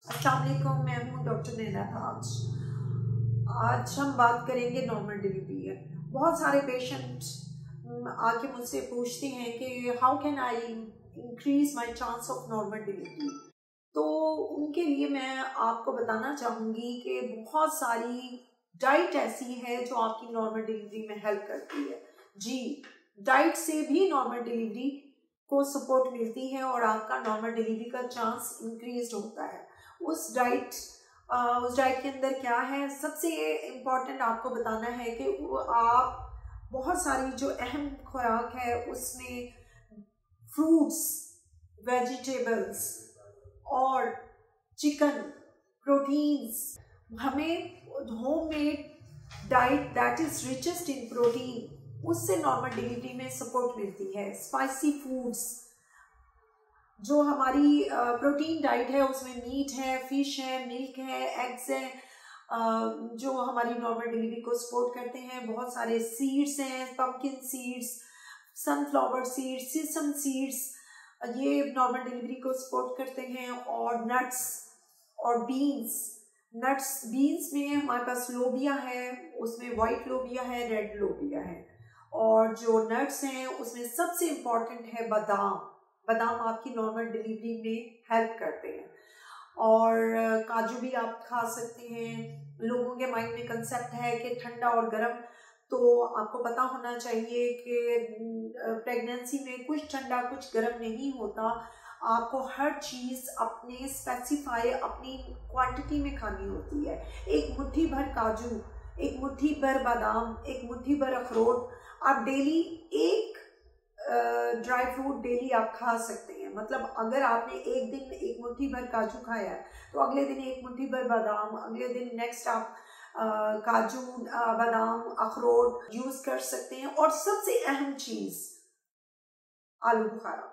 अस्सलाम वालेकुम, मैं हूँ डॉक्टर नैना ताज। आज हम बात करेंगे नॉर्मल डिलीवरी है। बहुत सारे पेशेंट आके मुझसे पूछते हैं कि how can I increase my chance of normal delivery. तो उनके लिए मैं आपको बताना चाहूँगी कि बहुत सारी डाइट ऐसी है जो आपकी नॉर्मल डिलीवरी में हेल्प करती है। जी, डाइट से भी नॉर्मल डिलीवरी को सपोर्ट मिलती है और आपका नॉर्मल डिलीवरी का चांस इंक्रीज होता है। उस डाइट के अंदर क्या है, सबसे इम्पॉर्टेंट आपको बताना है कि आप बहुत सारी जो अहम खुराक है उसमें फ्रूट्स, वेजिटेबल्स और चिकन, प्रोटीन्स, हमें homemade diet that is richest in protein, उससे नॉर्मल डिलीवरी में सपोर्ट मिलती है। स्पाइसी फूड्स, जो हमारी प्रोटीन डाइट है उसमें मीट है, फिश है, मिल्क है, एग्स है, जो हमारी नॉर्मल डिलीवरी को सपोर्ट करते हैं। बहुत सारे सीड्स हैं, पम्पकिन सीड्स, सनफ्लावर सीड्स, सीसम सीड्स, ये नॉर्मल डिलीवरी को सपोर्ट करते हैं। और नट्स और बीन्स में हमारे पास लोबिया है, उसमें वाइट लोबिया है, रेड लोबिया है। और जो नट्स हैं उसमें सबसे इम्पॉर्टेंट है बादाम आपकी नॉर्मल डिलीवरी में हेल्प करते हैं। और काजू भी आप खा सकते हैं। लोगों के माइंड में कंसेप्ट है कि ठंडा और गर्म, तो आपको पता होना चाहिए कि प्रेगनेंसी में कुछ ठंडा कुछ गर्म नहीं होता। आपको हर चीज़ अपने स्पेसिफाई अपनी क्वांटिटी में खानी होती है। एक मुट्ठी भर काजू, एक मुट्ठी भर बादाम, एक मुट्ठी भर अखरोट, आप डेली एक ड्राई फ्रूट डेली आप खा सकते हैं। मतलब अगर आपने एक दिन एक मुट्ठी भर काजू खाया है तो अगले दिन एक मुट्ठी भर बादाम, अगले दिन नेक्स्ट आप काजू, बादाम, अखरोट यूज कर सकते हैं। और सबसे अहम चीज आलू बुखारा,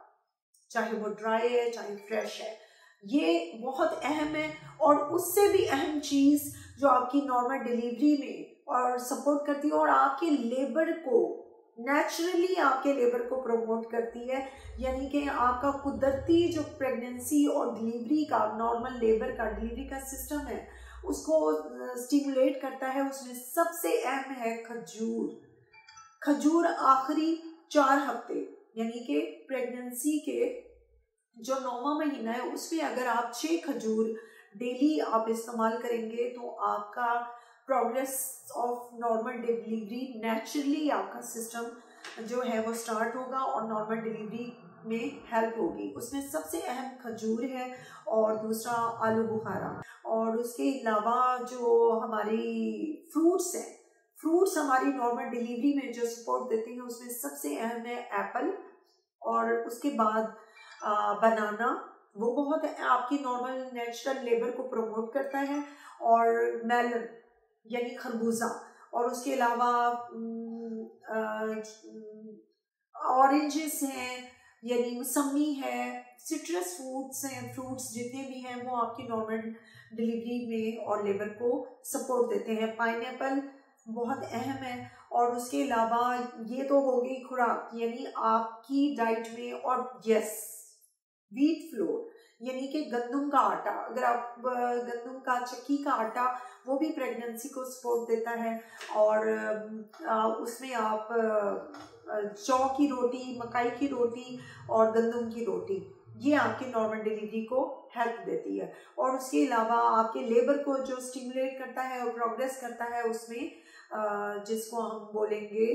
चाहे वो ड्राई है चाहे फ्रेश है, ये बहुत अहम है। और उससे भी अहम चीज जो आपकी नॉर्मल डिलीवरी में और सपोर्ट करती है और आपके लेबर को नेचुरली आपके लेबर को प्रमोट करती है, यानी कि आपका कुदरती जो प्रेगनेंसी और डिलीवरी का नॉर्मल लेबर का डिलीवरी का सिस्टम है उसको स्टिमुलेट करता है। उसमें सबसे अहम है खजूर आखिरी 4 हफ्ते, यानी कि प्रेगनेंसी के जो 9वां महीना है उसमें अगर आप 6 खजूर डेली आप इस्तेमाल करेंगे तो आपका progress of normal delivery naturally आपका सिस्टम जो है वो स्टार्ट होगा और नॉर्मल डिलीवरी में हेल्प होगी। उसमें सबसे अहम खजूर है और दूसरा आलू बुखारा। और उसके अलावा जो हमारी फ्रूट्स हैं, फ्रूट्स हमारी नॉर्मल डिलीवरी में जो सपोर्ट देते हैं उसमें सबसे अहम है एप्पल, और उसके बाद बनाना, वो बहुत आपकी नॉर्मल नेचुरल लेबर को प्रमोट करता है। और मेलन यानी खरबूजा, और उसके अलावा ऑरेंजेस हैं यानी मौसमी है, सिट्रस फ्रूट्स हैं, फ्रूट्स जितने भी हैं वो आपकी नॉर्मल डिलीवरी में और लेबर को सपोर्ट देते हैं। पाइनएप्पल बहुत अहम है। और उसके अलावा ये तो हो गई खुराक यानी आपकी डाइट में। और यस, व्हीट फ्लोर यानी कि गंदम का आटा, अगर आप गंदम का चक्की का आटा, वो भी प्रेगनेंसी को सपोर्ट देता है। और उसमें आप जौ की रोटी, मकाई की रोटी और गंदम की रोटी, ये आपके नॉर्मल डिलीवरी को हेल्प देती है। और उसके अलावा आपके लेबर को जो स्टिमुलेट करता है और प्रोग्रेस करता है उसमें जिसको हम बोलेंगे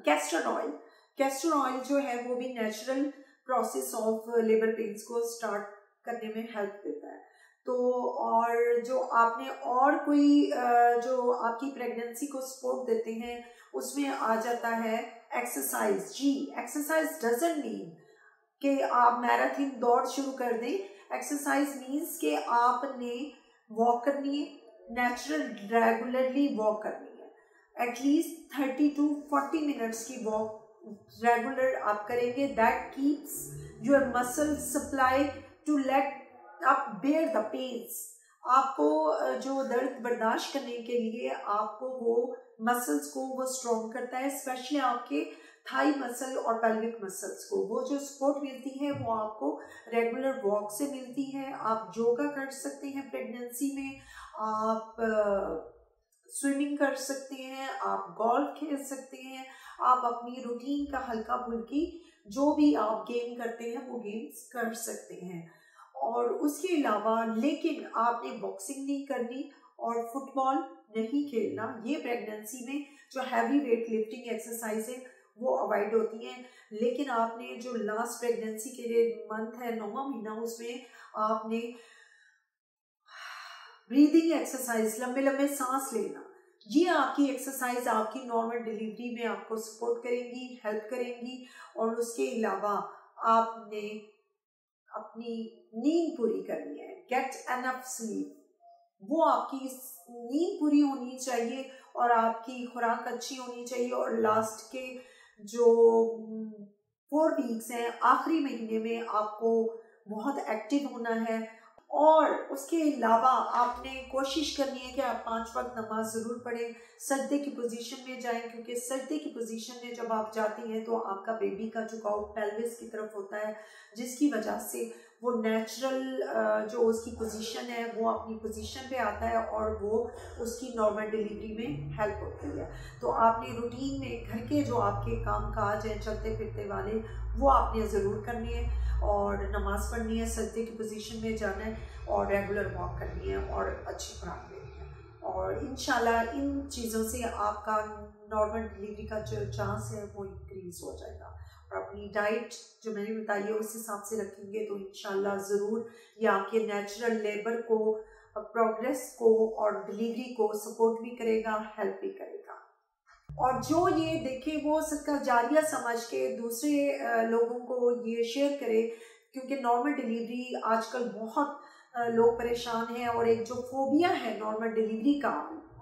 कैस्टर ऑयल जो है वो भी natural process of labour pains को स्टार्ट करने में हेल्प देता है। तो और जो आपने और कोई जो आपकी प्रेगनेंसी को सपोर्ट देते हैं उसमें आ जाता है एक्सरसाइज। जी, एक्सरसाइज डजंट मीन कि आप मैराथन दौड़ शुरू कर दें। एक्सरसाइज मीन्स कि आपने वॉक करनी है, नेचुरल रेगुलरली वॉक करनी है। एटलीस्ट 30 to 40 मिनट्स की वॉक रेगुलर आप करेंगे, that keeps your muscle supply to let up bear the pains. आपको जो दर्द बर्दाश्त करने के लिए आपको वो मसल्स को वो स्ट्रॉन्ग करता है, स्पेशली आपके थाई मसल और पेल्विक मसल्स को। वो जो सपोर्ट मिलती है वो आपको रेगुलर वॉक से मिलती है। आप योगा कर सकते हैं प्रेगनेंसी में, आप स्विमिंग कर सकते हैं, आप गोल्फ खेल सकते हैं, आप अपनी रूटीन का हल्का फुल्की जो भी आप गेम करते हैं वो गेम्स कर सकते हैं। और उसके अलावा लेकिन आपने बॉक्सिंग नहीं करनी और फुटबॉल नहीं खेलना। ये प्रेगनेंसी में जो हैवी वेट लिफ्टिंग एक्सरसाइज है वो अवॉइड होती हैं। लेकिन आपने जो लास्ट प्रेगनेंसी के लिए मंथ है 9वां महीना, उसमें आपने ब्रीदिंग एक्सरसाइज, लंबे लंबे सांस लेना, ये आपकी एक्सरसाइज आपकी नॉर्मल डिलीवरी में आपको सपोर्ट करेंगी, हेल्प करेंगी। और उसके अलावा आपने अपनी नींद पूरी करनी है, गेट एनफ स्लीप। वो आपकी नींद पूरी होनी चाहिए और आपकी खुराक अच्छी होनी चाहिए। और लास्ट के जो 4 वीक्स हैं, आखिरी महीने में आपको बहुत एक्टिव होना है। और उसके अलावा आपने कोशिश करनी है कि आप 5 वक्त नमाज ज़रूर पढ़ें, सजदे की पोजीशन में जाएं, क्योंकि सजदे की पोजीशन में जब आप जाती हैं तो आपका बेबी का झुकाव पेल्विस की तरफ होता है, जिसकी वजह से वो नेचुरल जो उसकी पोजीशन है वो अपनी पोजीशन पे आता है और वो उसकी नॉर्मल डिलीवरी में हेल्प होती है। तो आपने रूटीन में घर के जो आपके काम काज हैं चलते फिरते वाले, वो आपने ज़रूर करनी है। और नमाज़ पढ़नी है, सजदे की पोजीशन में जाना है और रेगुलर वॉक करनी है और अच्छी खुराक लेनी है। और इंशाल्लाह इन चीज़ों से आपका नॉर्मल डिलीवरी का जो चांस है वो इंक्रीज हो जाएगा। और अपनी डाइट जो मैंने बताई है उस हिसाब से रखेंगे तो इंशाल्लाह ज़रूर ये आपके नेचुरल लेबर को, प्रोग्रेस को और डिलीवरी को सपोर्ट भी करेगा, हेल्प भी करेगा। और जो ये देखे वो सदका जारिया समझ के दूसरे लोगों को ये शेयर करे, क्योंकि नॉर्मल डिलीवरी आजकल बहुत लोग परेशान हैं। और एक जो फोबिया है नॉर्मल डिलीवरी का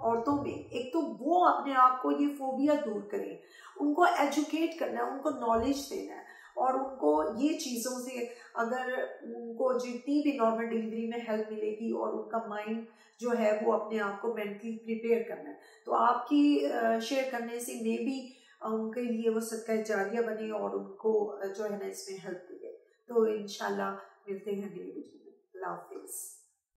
औरतों में, एक तो वो अपने आप को ये फोबिया दूर करें, उनको एजुकेट करना है, उनको नॉलेज देना है और उनको ये चीज़ों से अगर उनको जितनी भी नॉर्मल डिलीवरी में हेल्प मिलेगी और उनका माइंड जो है वो अपने आप को मेंटली प्रिपेयर करना है, तो आपकी शेयर करने से मे बी उनके लिए वो सदका जारिया बने और उनको जो है ना इसमें हेल्प मिले। तो इंशाल्लाह मिलते हैं अगली वीडियो में। अल्लाह हाफिज़।